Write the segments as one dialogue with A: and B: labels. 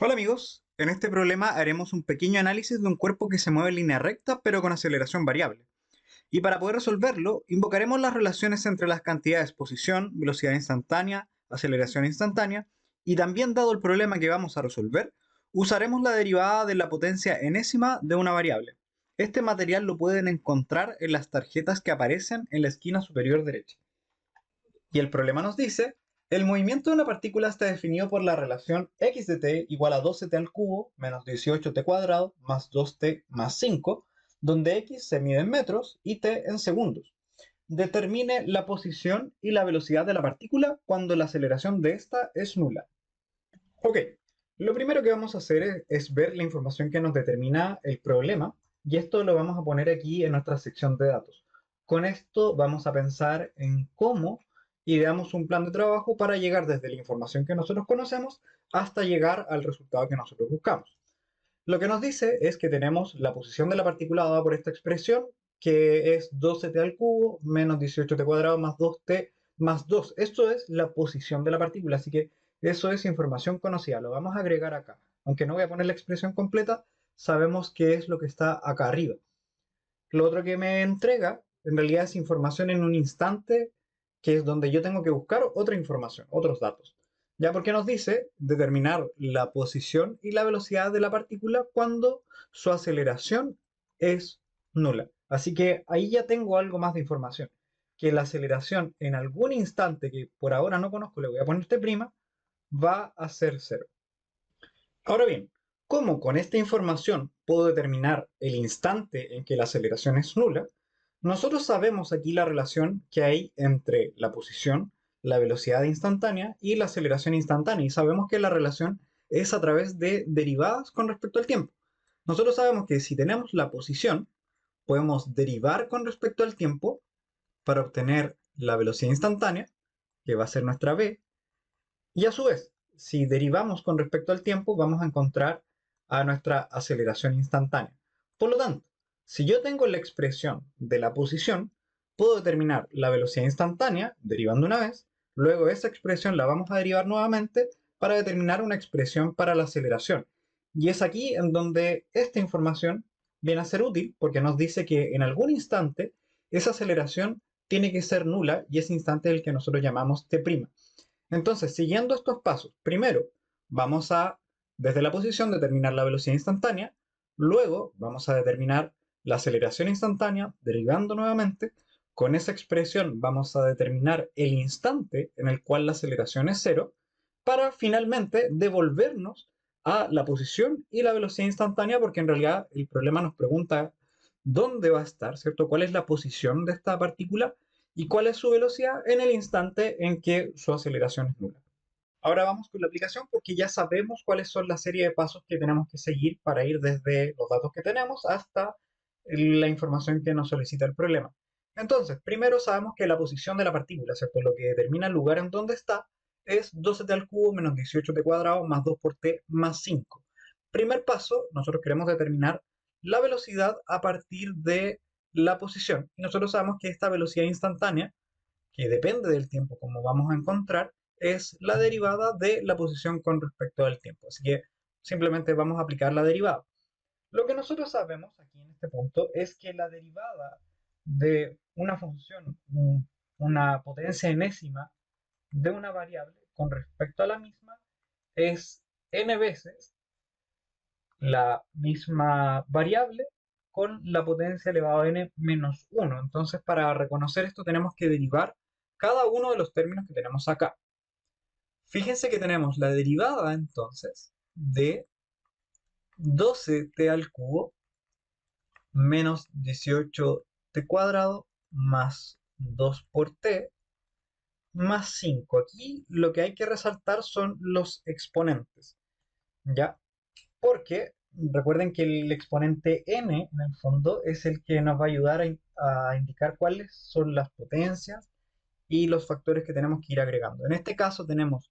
A: Hola amigos, en este problema haremos un pequeño análisis de un cuerpo que se mueve en línea recta pero con aceleración variable. Y para poder resolverlo, invocaremos las relaciones entre las cantidades posición, velocidad instantánea, aceleración instantánea, y también dado el problema que vamos a resolver, usaremos la derivada de la potencia enésima de una variable. Este material lo pueden encontrar en las tarjetas que aparecen en la esquina superior derecha. Y el problema nos dice, el movimiento de una partícula está definido por la relación x de t igual a 12t al cubo menos 18t cuadrado más 2t más 5, donde x se mide en metros y t en segundos. Determine la posición y la velocidad de la partícula cuando la aceleración de esta es nula. Ok, lo primero que vamos a hacer es ver la información que nos determina el problema, y esto lo vamos a poner aquí en nuestra sección de datos. Con esto vamos a pensar en cómo ideamos un plan de trabajo para llegar desde la información que nosotros conocemos hasta llegar al resultado que nosotros buscamos. Lo que nos dice es que tenemos la posición de la partícula dada por esta expresión, que es 12t al cubo menos 18t cuadrado más 2t más 2. Esto es la posición de la partícula, así que eso es información conocida. Lo vamos a agregar acá. Aunque no voy a poner la expresión completa, sabemos qué es lo que está acá arriba. Lo otro que me entrega, en realidad, es información en un instante, que es donde yo tengo que buscar otra información, otros datos. Ya porque nos dice determinar la posición y la velocidad de la partícula cuando su aceleración es nula. Así que ahí ya tengo algo más de información. Que la aceleración en algún instante que por ahora no conozco, le voy a poner t', va a ser cero. Ahora bien, ¿cómo con esta información puedo determinar el instante en que la aceleración es nula? Nosotros sabemos aquí la relación que hay entre la posición, la velocidad instantánea y la aceleración instantánea, y sabemos que la relación es a través de derivadas con respecto al tiempo. Nosotros sabemos que si tenemos la posición, podemos derivar con respecto al tiempo para obtener la velocidad instantánea, que va a ser nuestra v, y a su vez, si derivamos con respecto al tiempo, vamos a encontrar a nuestra aceleración instantánea. Por lo tanto, si yo tengo la expresión de la posición, puedo determinar la velocidad instantánea derivando una vez, luego esa expresión la vamos a derivar nuevamente para determinar una expresión para la aceleración. Y es aquí en donde esta información viene a ser útil porque nos dice que en algún instante esa aceleración tiene que ser nula y ese instante es el que nosotros llamamos t'. Entonces, siguiendo estos pasos, primero vamos a, desde la posición, determinar la velocidad instantánea, luego vamos a determinar la aceleración instantánea, derivando nuevamente, con esa expresión vamos a determinar el instante en el cual la aceleración es cero, para finalmente devolvernos a la posición y la velocidad instantánea, porque en realidad el problema nos pregunta dónde va a estar, ¿cierto? ¿Cuál es la posición de esta partícula? ¿Y cuál es su velocidad en el instante en que su aceleración es nula? Ahora vamos con la aplicación porque ya sabemos cuáles son la serie de pasos que tenemos que seguir para ir desde los datos que tenemos hasta la información que nos solicita el problema. Entonces, primero sabemos que la posición de la partícula, ¿cierto? Lo que determina el lugar en donde está es 12t al cubo menos 18t cuadrado más 2 por t más 5. Primer paso, nosotros queremos determinar la velocidad a partir de la posición. Y nosotros sabemos que esta velocidad instantánea, que depende del tiempo, como vamos a encontrar, es la derivada de la posición con respecto al tiempo. Así que simplemente vamos a aplicar la derivada. Lo que nosotros sabemos aquí en este punto es que la derivada de una función, una potencia enésima de una variable con respecto a la misma es n veces la misma variable con la potencia elevado a n menos 1. Entonces, para reconocer esto tenemos que derivar cada uno de los términos que tenemos acá. Fíjense que tenemos la derivada entonces de 12t al cubo menos 18t cuadrado más 2 por t más 5. Aquí lo que hay que resaltar son los exponentes, ¿ya? Porque recuerden que el exponente n en el fondo es el que nos va a ayudar a indicar cuáles son las potencias y los factores que tenemos que ir agregando. En este caso tenemos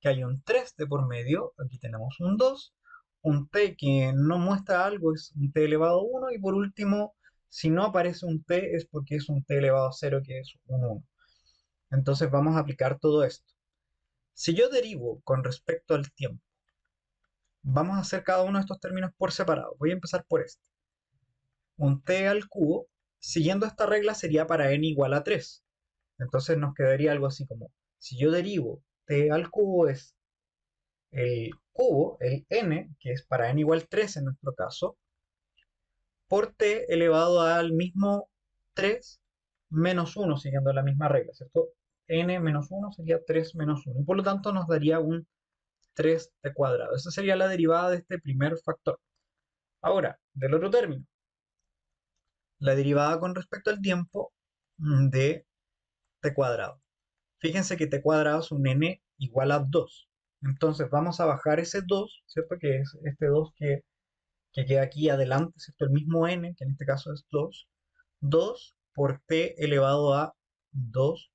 A: que hay un 3 de por medio, aquí tenemos un 2, un t que no muestra algo es un t elevado a 1 y por último, si no aparece un t es porque es un t elevado a 0 que es un 1. Entonces vamos a aplicar todo esto. Si yo derivo con respecto al tiempo Vamos a hacer cada uno de estos términos por separado. Voy a empezar por este. Un t al cubo, siguiendo esta regla, sería para n igual a 3. Entonces nos quedaría algo así como, si yo derivo t al cubo es el cubo, el n, que es para n igual 3 en nuestro caso, por t elevado al mismo 3 menos 1, siguiendo la misma regla, ¿cierto? N menos 1 sería 3 menos 1, y por lo tanto nos daría un 3t cuadrado. Esa sería la derivada de este primer factor. Ahora, del otro término, la derivada con respecto al tiempo de t cuadrado. Fíjense que t cuadrado es un n igual a 2. Entonces vamos a bajar ese 2, ¿cierto? Que es este 2 que queda aquí adelante, ¿cierto? El mismo n, que en este caso es 2. 2 por t elevado a 2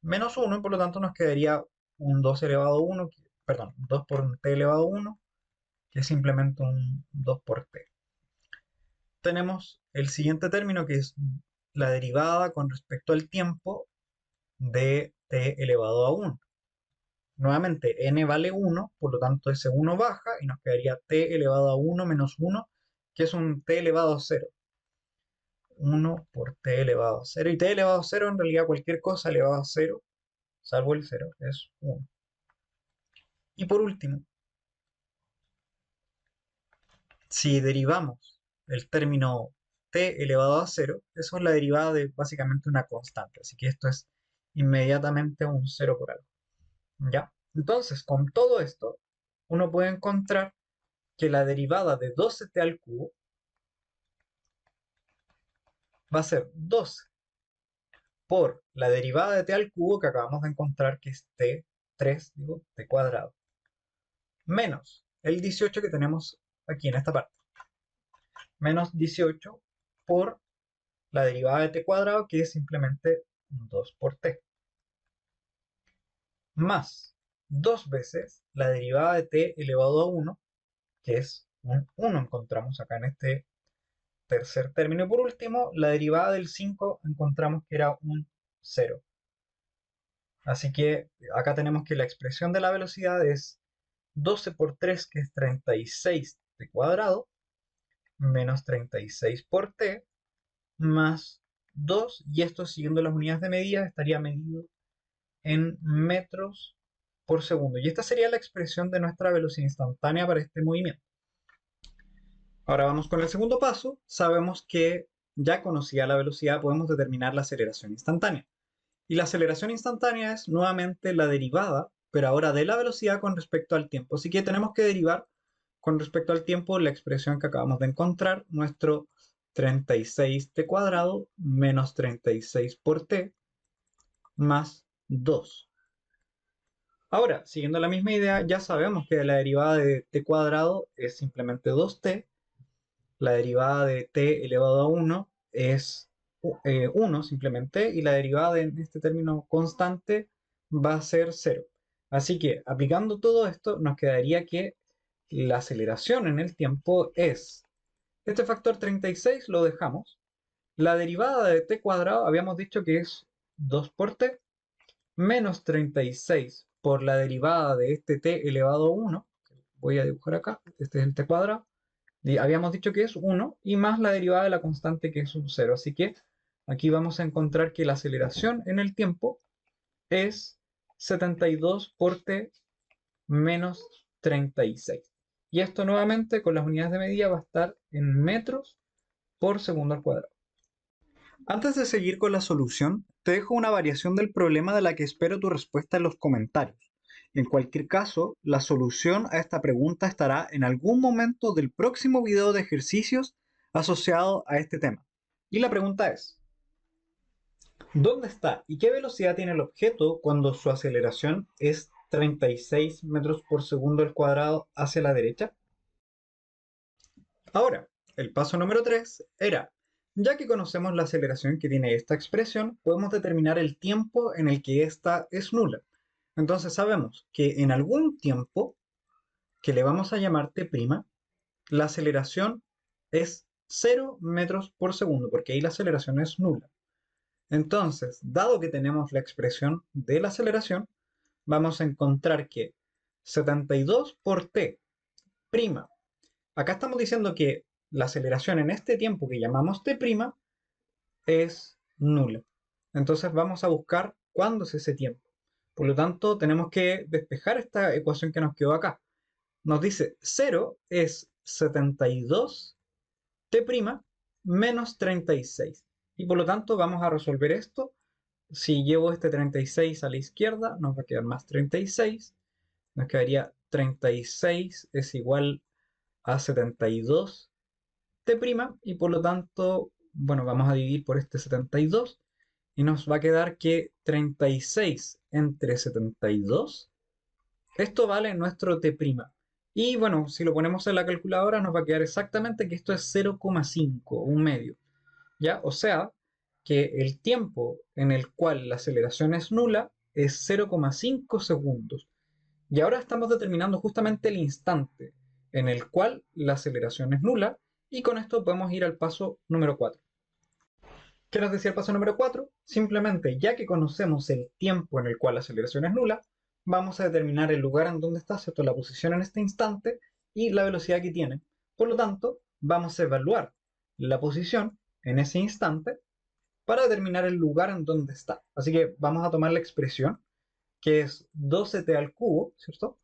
A: menos 1, y por lo tanto nos quedaría un 2 elevado a 1, perdón, 2 por t elevado a 1, que es simplemente un 2 por t. Tenemos el siguiente término, que es la derivada con respecto al tiempo de t elevado a 1. Nuevamente, n vale 1, por lo tanto ese 1 baja y nos quedaría t elevado a 1 menos 1, que es un t elevado a 0. 1 por t elevado a 0. Y t elevado a 0, en realidad cualquier cosa elevado a 0, salvo el 0, es 1. Y por último, si derivamos el término t elevado a 0, eso es la derivada de básicamente una constante. Así que esto es inmediatamente un 0 por algo. ¿Ya? Entonces, con todo esto, uno puede encontrar que la derivada de 12t al cubo va a ser 12 por la derivada de t al cubo que acabamos de encontrar, que es t3, digo, t cuadrado, menos el 18 que tenemos aquí en esta parte, menos 18 por la derivada de t cuadrado, que es simplemente 2 por t, más 2 veces la derivada de t elevado a 1, que es un 1, encontramos acá en este tercer término. Y por último, la derivada del 5 encontramos que era un 0. Así que acá tenemos que la expresión de la velocidad es 12 por 3, que es 36 t cuadrado, menos 36 por t, más 2, y esto siguiendo las unidades de medida estaría medido en metros por segundo. Y esta sería la expresión de nuestra velocidad instantánea para este movimiento. Ahora vamos con el segundo paso. Sabemos que ya conocida la velocidad podemos determinar la aceleración instantánea. Y la aceleración instantánea es nuevamente la derivada, pero ahora de la velocidad con respecto al tiempo. Así que tenemos que derivar con respecto al tiempo la expresión que acabamos de encontrar, nuestro 36t cuadrado menos 36 por t más 2. Ahora, siguiendo la misma idea, ya sabemos que la derivada de t cuadrado es simplemente 2t, la derivada de t elevado a 1 es 1 simplemente, y la derivada de este término constante va a ser 0. Así que aplicando todo esto nos quedaría que la aceleración en el tiempo es, este factor 36 lo dejamos, la derivada de t cuadrado habíamos dicho que es 2 por t, menos 36 por la derivada de este t elevado a 1, voy a dibujar acá, este es el t cuadrado, y habíamos dicho que es 1, y más la derivada de la constante, que es un 0. Así que aquí vamos a encontrar que la aceleración en el tiempo es 72 por t menos 36. Y esto nuevamente con las unidades de medida va a estar en metros por segundo al cuadrado. Antes de seguir con la solución, te dejo una variación del problema de la que espero tu respuesta en los comentarios. En cualquier caso, la solución a esta pregunta estará en algún momento del próximo video de ejercicios asociado a este tema. Y la pregunta es, ¿dónde está y qué velocidad tiene el objeto cuando su aceleración es 36 metros por segundo al cuadrado hacia la derecha? Ahora, el paso número 3 era, ya que conocemos la aceleración que tiene esta expresión, podemos determinar el tiempo en el que esta es nula. Entonces sabemos que en algún tiempo, que le vamos a llamar t', la aceleración es 0 metros por segundo, porque ahí la aceleración es nula. Entonces, dado que tenemos la expresión de la aceleración, vamos a encontrar que 72 por t Acá estamos diciendo que la aceleración en este tiempo que llamamos t' es nula. Entonces vamos a buscar cuándo es ese tiempo. Por lo tanto, tenemos que despejar esta ecuación que nos quedó acá. Nos dice 0 es 72 t' menos 36. Y por lo tanto vamos a resolver esto. Si llevo este 36 a la izquierda, nos va a quedar más 36. Nos quedaría 36 es igual a 72 t' y por lo tanto, bueno, vamos a dividir por este 72 y nos va a quedar que 36 entre 72, esto vale nuestro t'. Y bueno, si lo ponemos en la calculadora nos va a quedar exactamente que esto es 0,5, un medio. ¿Ya? O sea, que el tiempo en el cual la aceleración es nula es 0,5 segundos. Y ahora estamos determinando justamente el instante en el cual la aceleración es nula y con esto podemos ir al paso número 4. ¿Qué nos decía el paso número 4? Simplemente, ya que conocemos el tiempo en el cual la aceleración es nula, vamos a determinar el lugar en donde está, ¿cierto? La posición en este instante y la velocidad que tiene. Por lo tanto, vamos a evaluar la posición en ese instante para determinar el lugar en donde está. Así que vamos a tomar la expresión, que es 12t al cubo, ¿cierto?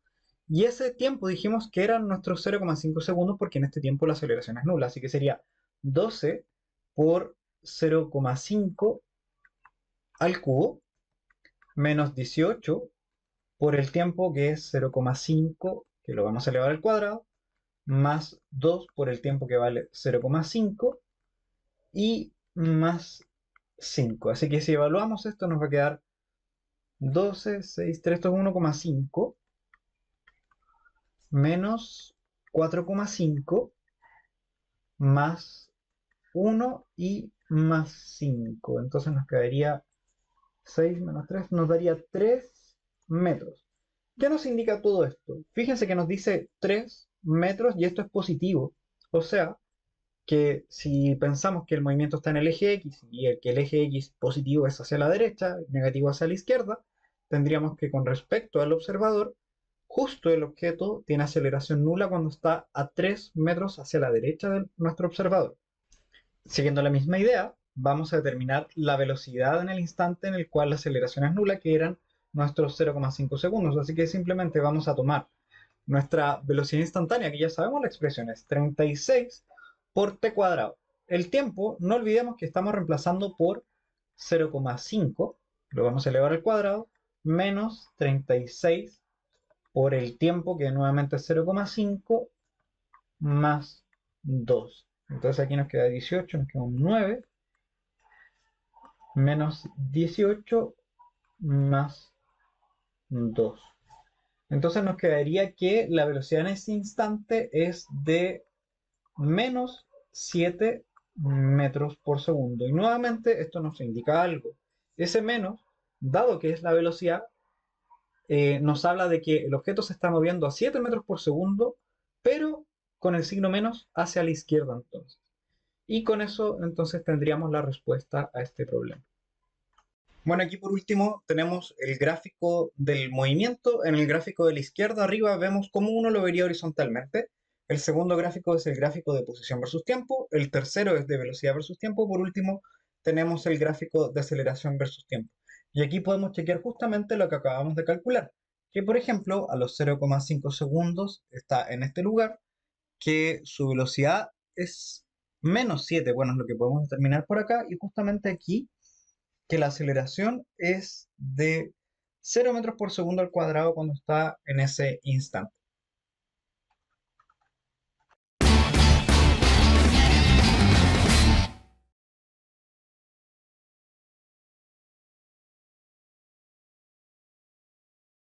A: Y ese tiempo dijimos que eran nuestros 0,5 segundos porque en este tiempo la aceleración es nula. Así que sería 12 por 0,5 al cubo menos 18 por el tiempo que es 0,5, que lo vamos a elevar al cuadrado, más 2 por el tiempo que vale 0,5 y más 5. Así que si evaluamos esto nos va a quedar 12, 6, 3, esto es 1,5 menos 4,5 más 1 y más 5. Entonces nos quedaría 6 menos 3, nos daría 3 metros. ¿Qué nos indica todo esto? Fíjense que nos dice 3 metros y esto es positivo. O sea, que si pensamos que el movimiento está en el eje X y que el eje X positivo es hacia la derecha, negativo hacia la izquierda, tendríamos que con respecto al observador, justo el objeto tiene aceleración nula cuando está a 3 metros hacia la derecha de nuestro observador. Siguiendo la misma idea, vamos a determinar la velocidad en el instante en el cual la aceleración es nula, que eran nuestros 0,5 segundos. Así que simplemente vamos a tomar nuestra velocidad instantánea, que ya sabemos la expresión es 36 por t cuadrado. El tiempo, no olvidemos que estamos reemplazando por 0,5, lo vamos a elevar al cuadrado, menos 36 por el tiempo, que nuevamente es 0,5, más 2. Entonces aquí nos queda 18, nos queda un 9, menos 18 más 2. Entonces nos quedaría que la velocidad en este instante es de menos 7 metros por segundo. Y nuevamente esto nos indica algo. Ese menos, dado que es la velocidad, nos habla de que el objeto se está moviendo a 7 metros por segundo, pero con el signo menos hacia la izquierda entonces. Y con eso entonces tendríamos la respuesta a este problema. Bueno, aquí por último tenemos el gráfico del movimiento. En el gráfico de la izquierda arriba vemos cómo uno lo vería horizontalmente. El segundo gráfico es el gráfico de posición versus tiempo. El tercero es de velocidad versus tiempo. Por último, tenemos el gráfico de aceleración versus tiempo. Y aquí podemos chequear justamente lo que acabamos de calcular. Que por ejemplo, a los 0,5 segundos está en este lugar, que su velocidad es menos 7. Bueno, es lo que podemos determinar por acá. Y justamente aquí que la aceleración es de 0 metros por segundo al cuadrado cuando está en ese instante.